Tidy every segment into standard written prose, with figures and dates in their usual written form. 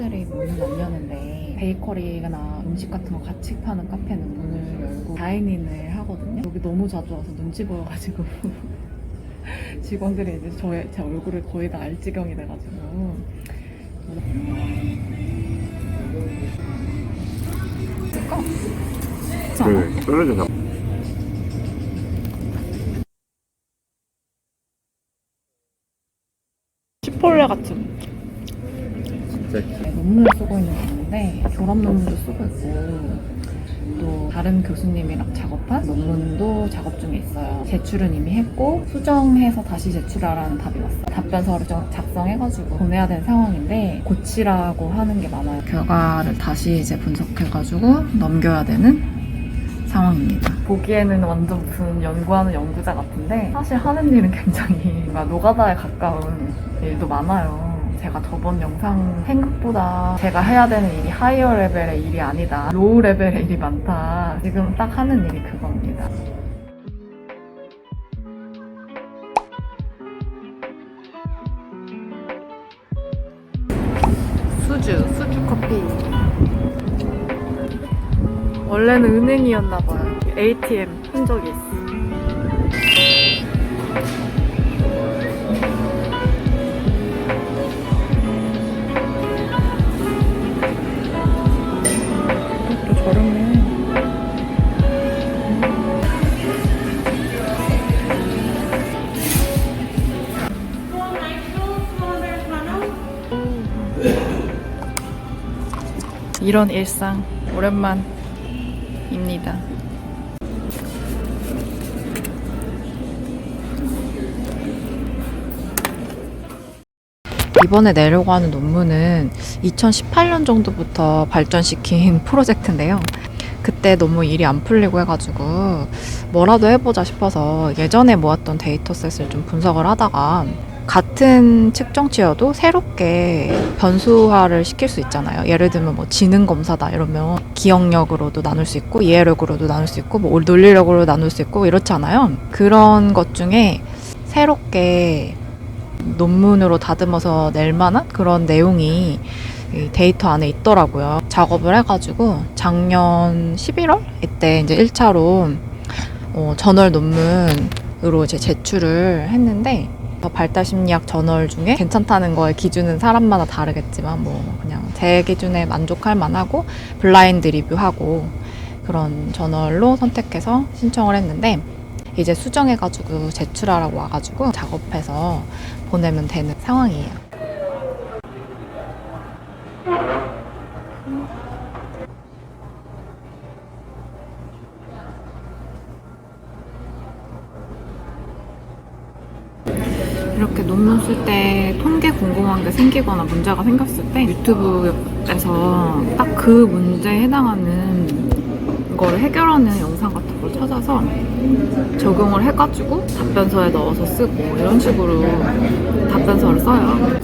학생들이 문을 안 여는데 베이커리나 음식 같은 거 같이 파는 카페는 문을 열고 다이닝을 하거든요. 여기 너무 자주 와서 눈치 보여가지고 직원들이 이제 제 얼굴을 거의 다 알 지경이 돼가지고 쓸까? 그 썰어져 잡. 치폴레 같은 진짜. 논문을 쓰고 있는 건데 졸업 논문도 쓰고 있고 또 다른 교수님이랑 작업한 논문도 작업 중에 있어요. 제출은 이미 했고 수정해서 다시 제출하라는 답이 왔어요. 답변서를 좀 작성해가지고 보내야 되는 상황인데 고치라고 하는 게 많아요. 결과를 다시 이제 분석해가지고 넘겨야 되는 상황입니다. 보기에는 완전 무슨 연구하는 연구자 같은데 사실 하는 일은 굉장히 노가다에 가까운 일도 많아요. 제가 저번 영상 생각보다 제가 해야 되는 일이 하이어 레벨의 일이 아니다. 로우 레벨의 일이 많다. 지금 딱 하는 일이 그겁니다. 수주 커피. 원래는 은행이었나봐요. ATM 한 적이 있어. 또 저렴해. 이런 일상 오랜만입니다. 이번에 내려고 하는 논문은 2018년 정도부터 발전시킨 프로젝트인데요. 그때 너무 일이 안 풀리고 해가지고 뭐라도 해보자 싶어서 예전에 모았던 데이터셋을 좀 분석을 하다가 같은 측정치여도 새롭게 변수화를 시킬 수 있잖아요. 예를 들면 뭐 지능 검사다 이러면 기억력으로도 나눌 수 있고 이해력으로도 나눌 수 있고 뭐 논리력으로 나눌 수 있고 이렇잖아요. 그런 것 중에 새롭게 논문으로 다듬어서 낼 만한 그런 내용이 데이터 안에 있더라고요. 작업을 해가지고 작년 11월 이때 이제 1차로 저널 논문으로 이제 제출을 했는데 발달 심리학 저널 중에 괜찮다는 거의 기준은 사람마다 다르겠지만 뭐 그냥 제 기준에 만족할 만하고 블라인드 리뷰하고 그런 저널로 선택해서 신청을 했는데 이제 수정해가지고 제출하라고 와가지고 작업해서 보내면 되는 상황이에요. 이렇게 논문 쓸 때 통계 궁금한 게 생기거나 문제가 생겼을 때 유튜브에서 딱 그 문제에 해당하는 거를 해결하는 영상 같은 걸 찾아서 적용을 해가지고 답변서에 넣어서 쓰고 이런 식으로 답변서를 써요.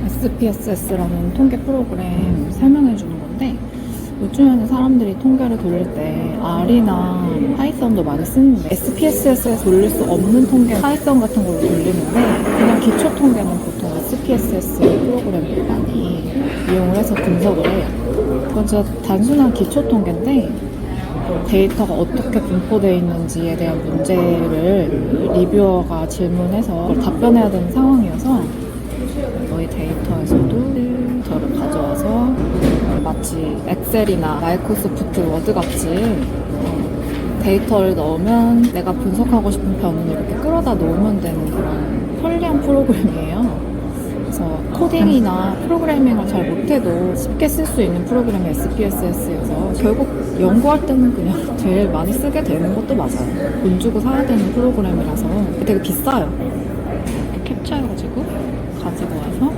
SPSS라는 통계 프로그램 설명해 주는 건데 요즘에는 사람들이 통계를 돌릴 때 R이나 파이썬도 많이 쓰는데 SPSS에 돌릴 수 없는 통계 파이썬 같은 걸로 돌리는데 그냥 기초 통계는 보통 SPSS 프로그램을 많이 이용을 해서 분석을 해요. 그건 진짜 단순한 기초 통계인데 데이터가 어떻게 분포되어 있는지에 대한 문제를 리뷰어가 질문해서 그걸 답변해야 되는 상황이어서 너희 데이터에서도 데이터를 가져와서 마치 엑셀이나 마이크로소프트 워드 같이 데이터를 넣으면 내가 분석하고 싶은 변을 이렇게 끌어다 놓으면 되는 그런 편리한 프로그램이에요. 그래서 코딩이나 프로그래밍을 잘 못해도 쉽게 쓸 수 있는 프로그램이 SPSS여서 결국 연구할 때는 그냥 제일 많이 쓰게 되는 것도 맞아요. 돈 주고 사야 되는 프로그램이라서 되게 비싸요. 이렇게 캡처해가지고 가지고 와서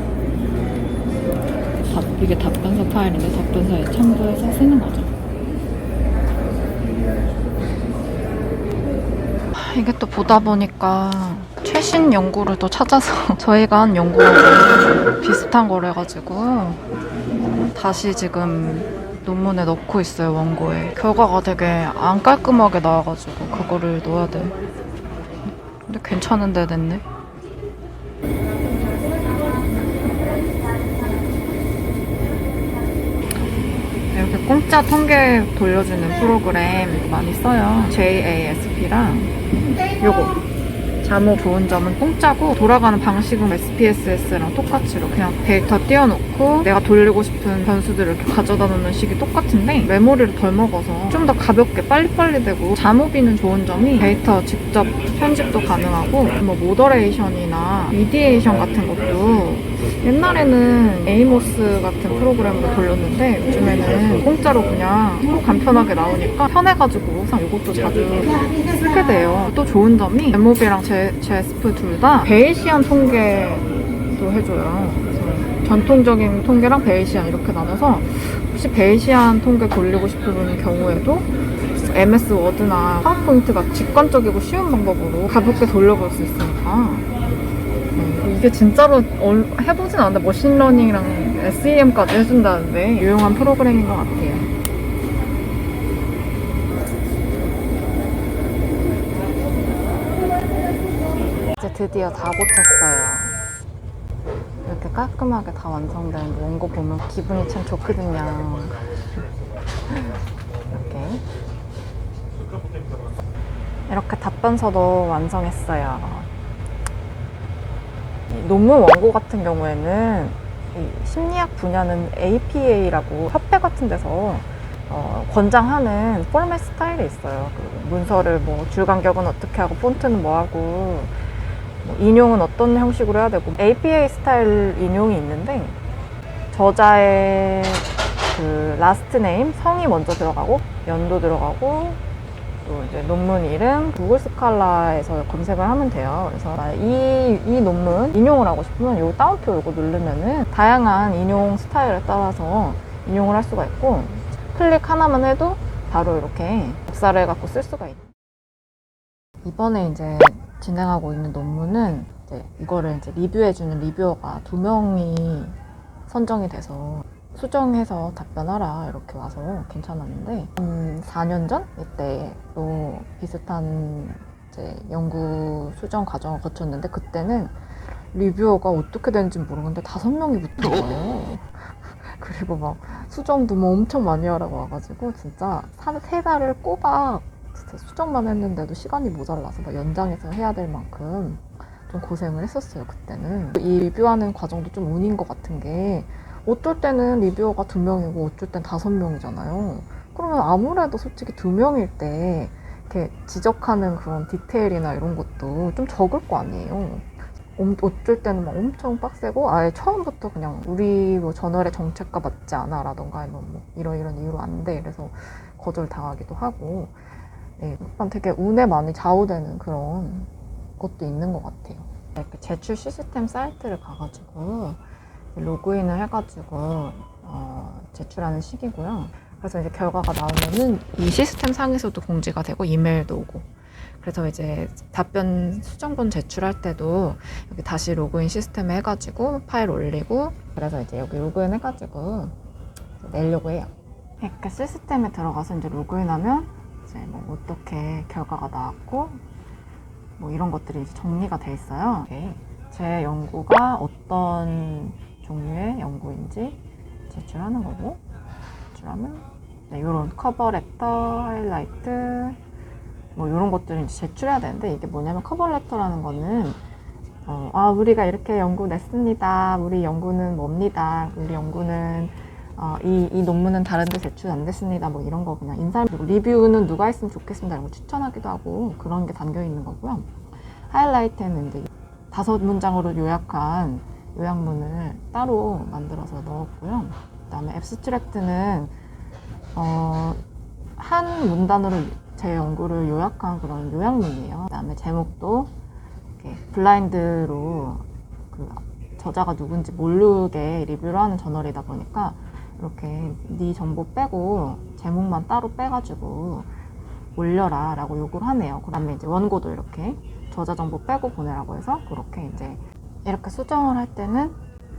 이게 답변서 파일인데 답변서에 첨부해서 쓰는 거죠. 이게 또 보다 보니까 최신 연구를 또 찾아서 저희가 한 연구하고 비슷한 거를 해가지고 다시 지금 논문에 넣고 있어요. 원고에. 결과가 되게 안 깔끔하게 나와가지고 그거를 넣어야 돼. 근데 괜찮은데 냈네. 공짜 통계 돌려주는 프로그램 많이 써요. JASP랑 요거. 자모 좋은 점은 공짜고 돌아가는 방식은 SPSS랑 똑같이 이렇게 그냥 데이터 띄워놓고 내가 돌리고 싶은 변수들을 이렇게 가져다 놓는 식이 똑같은데 메모리를 덜 먹어서 좀 더 가볍게 빨리빨리 되고 자모비는 좋은 점이 데이터 직접 편집도 가능하고 뭐 모더레이션이나 미디에이션 같은 것도 옛날에는 에이모스 같은 프로그램으로 돌렸는데 요즘에는 공짜로 그냥 간편하게 나오니까 편해가지고 항상 이것도 자주 쓰게 돼요. 또 좋은 점이 엠모비랑 제스프 둘 다 베이시안 통계도 해줘요. 그래서 전통적인 통계랑 베이시안 이렇게 나눠서 혹시 베이시안 통계 돌리고 싶은 경우에도 MS 워드나 파워포인트가 직관적이고 쉬운 방법으로 가볍게 돌려볼 수 있으니까 이게 진짜로 해보진 않는데 머신러닝이랑 SEM까지 해준다는데 유용한 프로그램인 것 같아요. 이제 드디어 다 고쳤어요. 이렇게 깔끔하게 다 완성된 원고 보면 기분이 참 좋거든요. 이렇게 답변서도 완성했어요. 논문 원고 같은 경우에는 이 심리학 분야는 APA라고 협회 같은 데서 권장하는 포맷 스타일이 있어요. 그 문서를 뭐 줄 간격은 어떻게 하고 폰트는 뭐 하고 뭐 인용은 어떤 형식으로 해야 되고 APA 스타일 인용이 있는데 저자의 그 라스트 네임 성이 먼저 들어가고 연도 들어가고 또 이제 논문 이름 구글 스칼라에서 검색을 하면 돼요. 그래서 이 논문 인용을 하고 싶으면 요 따옴표 이거 누르면은 다양한 인용 스타일에 따라서 인용을 할 수가 있고 클릭 하나만 해도 바로 이렇게 복사를 해갖고 쓸 수가 있는. 이번에 이제 진행하고 있는 논문은 이거를 이제 리뷰해주는 리뷰어가 2명이 선정이 돼서 수정해서 답변하라 이렇게 와서 괜찮았는데 4년 전 이때도 비슷한 이제 연구 수정 과정을 거쳤는데 그때는 리뷰어가 어떻게 되는지 모르겠는데 5명이 붙은 거예요. 그리고 막 수정도 뭐 엄청 많이 하라고 와가지고 진짜 3달을 꼬박 진짜 수정만 했는데도 시간이 모자라서 막 연장해서 해야 될 만큼 좀 고생을 했었어요. 그때는 이 리뷰하는 과정도 좀 운인 것 같은 게 어쩔 때는 리뷰어가 2명이고 어쩔 땐 5명이잖아요. 그러면 아무래도 솔직히 2명일 때 이렇게 지적하는 그런 디테일이나 이런 것도 좀 적을 거 아니에요. 어쩔 때는 막 엄청 빡세고 아예 처음부터 그냥 우리 뭐 저널의 정책과 맞지 않아 라던가 아니면 뭐 이런 이유로 안 돼. 그래서 거절당하기도 하고 약간 되게 운에 많이 좌우되는 그런 것도 있는 것 같아요. 이렇게 제출 시스템 사이트를 가가지고 로그인을 해가지고 제출하는 식이고요. 그래서 이제 결과가 나오면은 이 시스템 상에서도 공지가 되고 이메일도 오고. 그래서 이제 답변 수정본 제출할 때도 여기 다시 로그인 시스템에 해가지고 파일 올리고 그래서 이제 여기 로그인 해가지고 내려고 해요. 이렇게 시스템에 들어가서 이제 로그인하면 이제 뭐 어떻게 결과가 나왔고 뭐 이런 것들이 이제 정리가 돼 있어요. 제 연구가 어떤 종류의 연구인지 제출하는 거고 제출하면 이런 커버 레터, 하이라이트 뭐 이런 것들을 이제 제출해야 되는데 이게 뭐냐면 커버 레터라는 거는 우리가 이렇게 연구 냈습니다. 우리 연구는 뭡니다. 우리 연구는 이 논문은 다른 데 제출 안 됐습니다. 뭐 이런 거 그냥 인사 그리고 리뷰는 누가 했으면 좋겠습니다. 이런 거 추천하기도 하고 그런 게 담겨 있는 거고요. 하이라이트는 이제 5문장으로 요약한 요약문을 따로 만들어서 넣었고요. 그 다음에 앱스트랙트는 한 문단으로 제 연구를 요약한 그런 요약문이에요. 그 다음에 제목도 이렇게 블라인드로 그 저자가 누군지 모르게 리뷰를 하는 저널이다 보니까 이렇게 네 정보 빼고 제목만 따로 빼가지고 올려라 라고 요구를 하네요. 그 다음에 이제 원고도 이렇게 저자 정보 빼고 보내라고 해서 그렇게 이제 이렇게 수정을 할 때는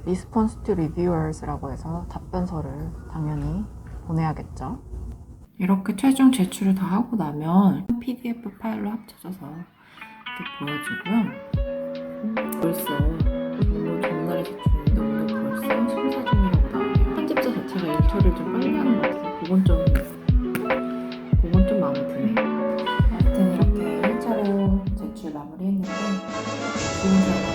Response to Reviewers라고 해서 답변서를 당연히 보내야겠죠. 이렇게 최종 제출을 다 하고 나면 PDF 파일로 합쳐져서 이렇게 보여주고요. 벌써 논문 전날에 제출했는데 오늘 벌써 심사 중이라고 나오네요. 편집자 자체가 일처리를 좀 빨리 하는 것 같아서 그건 좀 마음에 드네요. 아무튼 이렇게 1차로 제출 마무리했는데 좋은 결과